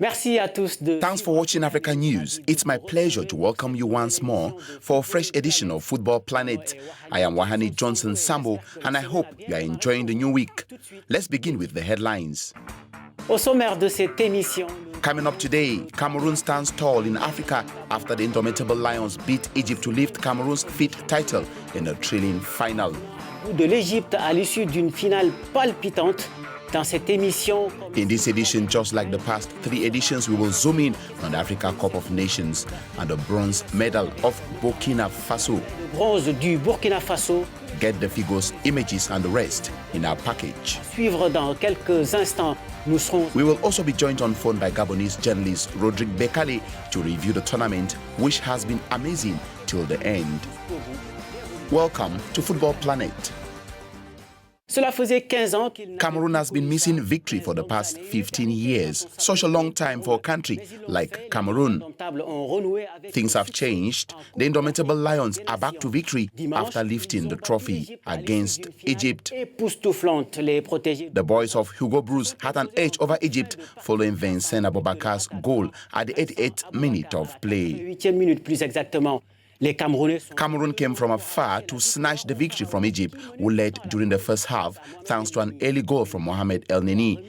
Thanks for watching Africa News. It's my pleasure to welcome you once more for a fresh edition of Football Planet. I am Wahani Johnson Sambo, and I hope you are enjoying the new week. Let's begin with the headlines. Coming up today, Cameroon stands tall in Africa after the Indomitable Lions beat Egypt to lift Cameroon's fifth title in a thrilling final. De l'Égypte à l'issue d'une finale palpitante. In this edition, just like the past three editions, we will zoom in on the Africa Cup of Nations and the bronze medal of Burkina Faso. Bronze du Burkina Faso. Get the figures, images and the rest in our package. Suivre dans quelques instants. We will also be joined on phone by Gabonese journalist Rodrigue Békalé to review the tournament, which has been amazing till the end. Welcome to Football Planet. Cameroon has been missing victory for the past 15 years. Such a long time for a country like Cameroon. Things have changed. The Indomitable Lions are back to victory after lifting the trophy against Egypt. The boys of Hugo Broos had an edge over Egypt following Vincent Aboubakar's goal at the 88th minute of play. Cameroon came from afar to snatch the victory from Egypt, who led during the first half thanks to an early goal from Mohamed El Neni.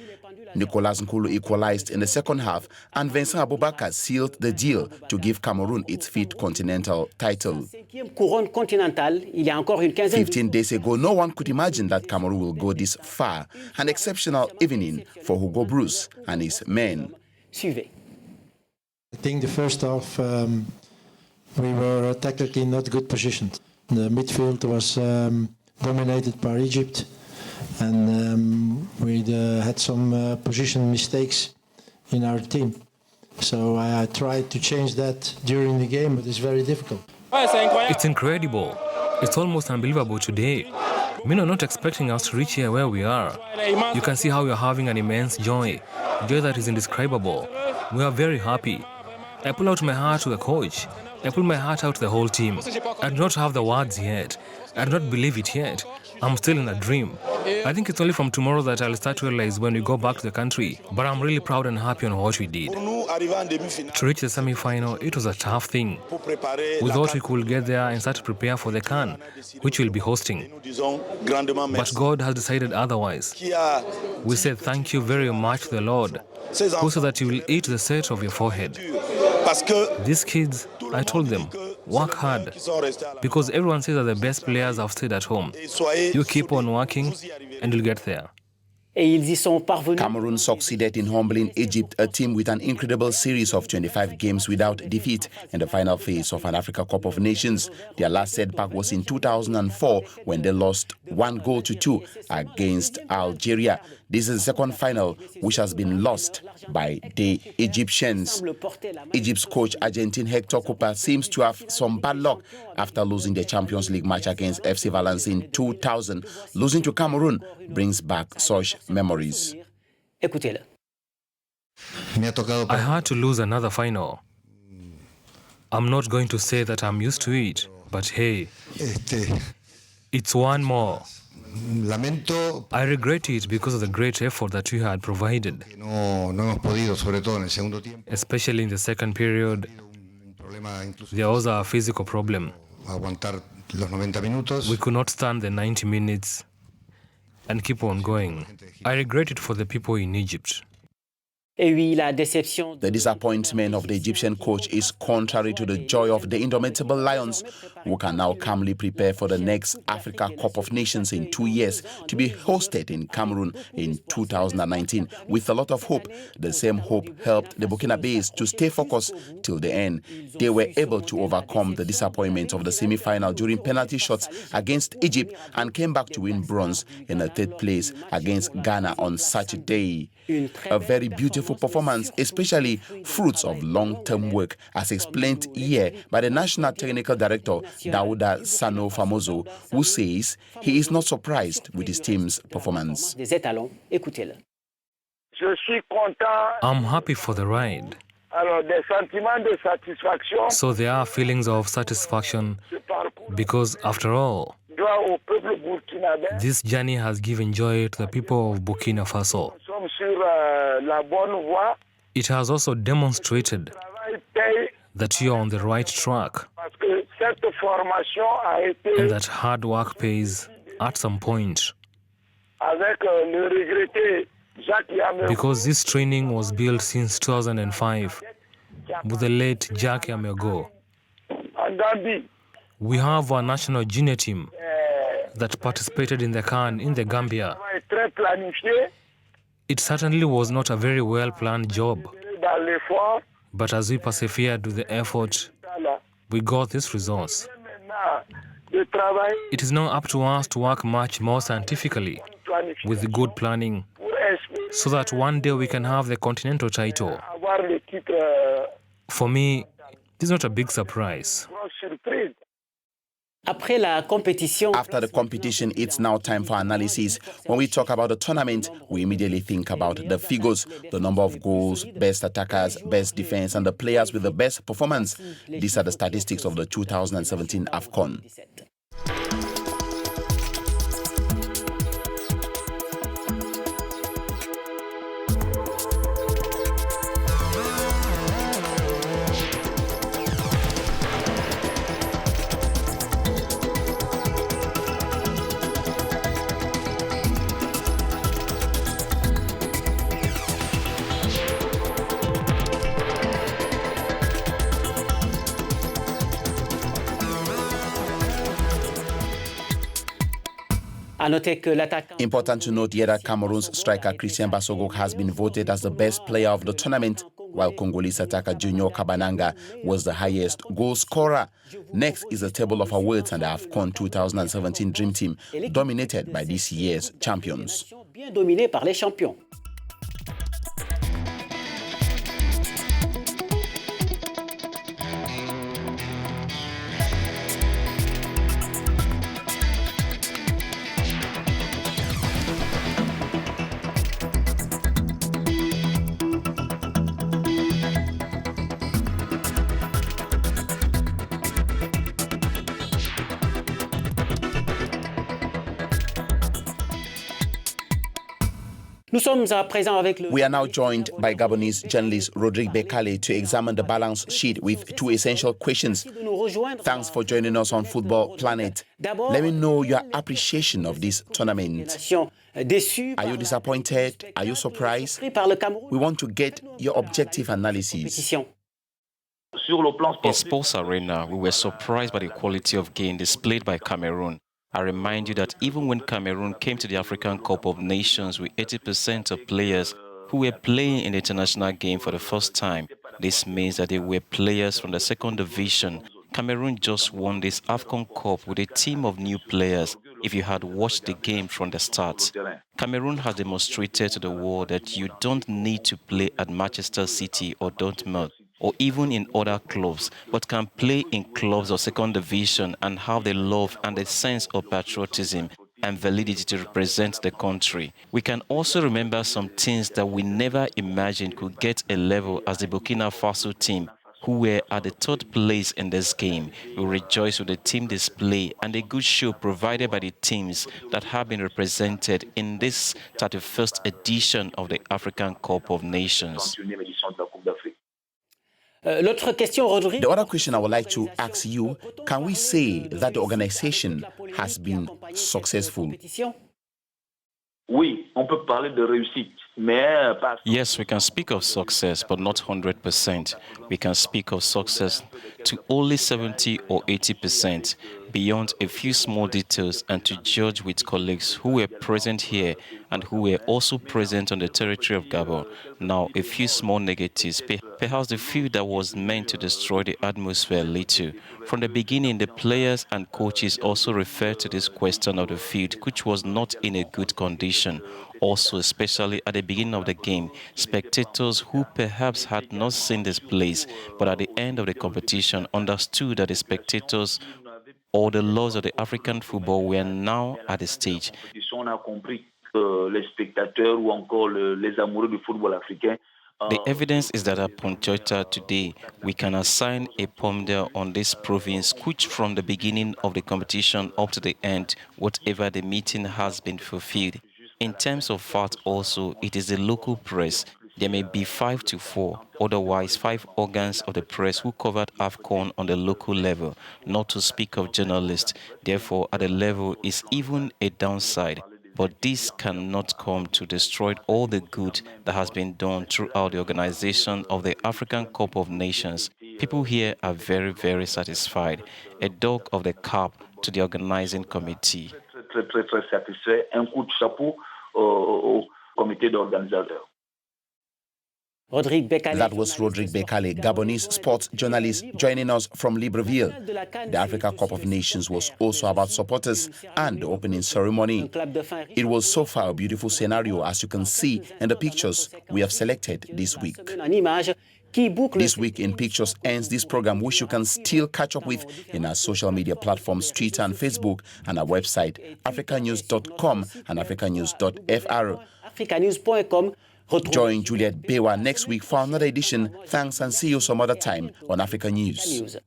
Nicolas Nkulu equalized in the second half, and Vincent Aboubakar sealed the deal to give Cameroon its fifth continental title. 15 days ago, no one could imagine that Cameroon will go this far. An exceptional evening for Hugo Broos and his men. I think the first half we were tactically not good positioned. The midfield was dominated by Egypt, and we had some position mistakes in our team. So I tried to change that during the game, but it's very difficult. It's incredible. It's almost unbelievable today. Mino not expecting us to reach here where we are. You can see how we are having an immense joy that is indescribable. We are very happy. I pull out my heart to the coach. I pull my heart out to the whole team. I do not have the words yet. I do not believe it yet. I'm still in a dream. I think it's only from tomorrow that I'll start to realize when we go back to the country. But I'm really proud and happy on what we did. To reach the semi-final, it was a tough thing. We thought we could get there and start to prepare for the CAN, which we'll be hosting. But God has decided otherwise. We said thank you very much to the Lord, who said that you will eat the sweat of your forehead. These kids, I told them, work hard, because everyone says that the best players have stayed at home. You keep on working and you'll get there. Cameroon succeeded in humbling Egypt, a team with an incredible series of 25 games without defeat in the final phase of an Africa Cup of Nations. Their last setback was in 2004 when they lost 1-2 against Algeria. This is the second final which has been lost by the Egyptians. Egypt's coach, Argentine Hector Cooper, seems to have some bad luck after losing the Champions League match against FC Valence in 2000. Losing to Cameroon brings back such memories. I had to lose another final. I'm not going to say that I'm used to it, but hey, it's one more. I regret it because of the great effort that we had provided. Especially in the second period, there was a physical problem. We could not stand the 90 minutes and keep on going. I regret it for the people in Egypt. The disappointment of the Egyptian coach is contrary to the joy of the Indomitable Lions, who can now calmly prepare for the next Africa Cup of Nations in 2 years to be hosted in Cameroon in 2019. With a lot of hope, the same hope helped the Burkinabés to stay focused till the end. They were able to overcome the disappointment of the semi-final during penalty shots against Egypt and came back to win bronze in a third place against Ghana on Saturday. A very beautiful performance, especially fruits of long-term work, as explained here by the National Technical Director, Daouda Sano Famoso, who says he is not surprised with his team's performance. I'm happy for the ride. So there are feelings of satisfaction because, after all, this journey has given joy to the people of Burkina Faso. It has also demonstrated that you are on the right track and that hard work pays at some point. Because this training was built since 2005 with the late Jacques Amego. We have our national junior team that participated in the CAN in the Gambia. It certainly was not a very well-planned job, but as we persevered with the effort, we got this results. It is now up to us to work much more scientifically with good planning so that one day we can have the continental title. For me, this is not a big surprise. After the competition, it's now time for analysis. When we talk about the tournament, we immediately think about the figures, the number of goals, best attackers, best defense, and the players with the best performance. These are the statistics of the 2017 AFCON. Important to note here that Cameroon's striker Christian Bassogog has been voted as the best player of the tournament, while Congolese attacker Junior Kabananga was the highest goal scorer. Next is a table of awards and the AFCON 2017 Dream Team, dominated by this year's champions. We are now joined by Gabonese journalist Rodrigue Békalé to examine the balance sheet with two essential questions. Thanks for joining us on Football Planet. Let me know your appreciation of this tournament. Are you disappointed? Are you surprised? We want to get your objective analysis. In Sports Arena, we were surprised by the quality of game displayed by Cameroon. I remind you that even when Cameroon came to the African Cup of Nations with 80% of players who were playing in the international game for the first time, this means that they were players from the second division. Cameroon just won this AFCON Cup with a team of new players. If you had watched the game from the start, Cameroon has demonstrated to the world that you don't need to play at Manchester City or Dortmund, or even in other clubs, but can play in clubs of second division and have the love and the sense of patriotism and validity to represent the country. We can also remember some things that we never imagined could get a level as the Burkina Faso team, who were at the third place in this game. We rejoice with the team display and the good show provided by the teams that have been represented in this 31st edition of the African Cup of Nations. The other question I would like to ask you, can we say that the organization has been successful? Yes, we can speak of success, but not 100%. We can speak of success to only 70 or 80%, beyond a few small details, and to judge with colleagues who were present here and who were also present on the territory of Gabon. Now, a few small negatives, perhaps the few that was meant to destroy the atmosphere a little. From the beginning, the players and coaches also referred to this question of the field, which was not in a good condition. Also, especially at the beginning of the game, spectators who perhaps had not seen this place, but at the end of the competition understood that the spectators or the laws of the African football were now at the stage. The evidence is that at Pointe today, we can assign a ponder on this province, which from the beginning of the competition up to the end, whatever the meeting has been fulfilled. In terms of fact also, it is the local press, There may be 5 to 4, otherwise 5 organs of the press who covered AFCON on the local level, not to speak of journalists. Therefore, at the level is even a downside. But this cannot come to destroy all the good that has been done throughout the organization of the African Cup of Nations. People here are very, very satisfied. A dog of the cap to the organizing committee. Très satisfait. Un coup de chapeau au comité d'organisateur. That was Rodrigue Békalé, Gabonese sports journalist, joining us from Libreville. The Africa Cup of Nations was also about supporters and the opening ceremony. It was so far a beautiful scenario, as you can see in the pictures we have selected this week. This Week in Pictures ends this program, which you can still catch up with in our social media platforms, Twitter and Facebook, and our website, africanews.com and africanews.fr. Africanews.com. Join Juliet Bewa next week for another edition. Thanks and see you some other time on Africa News.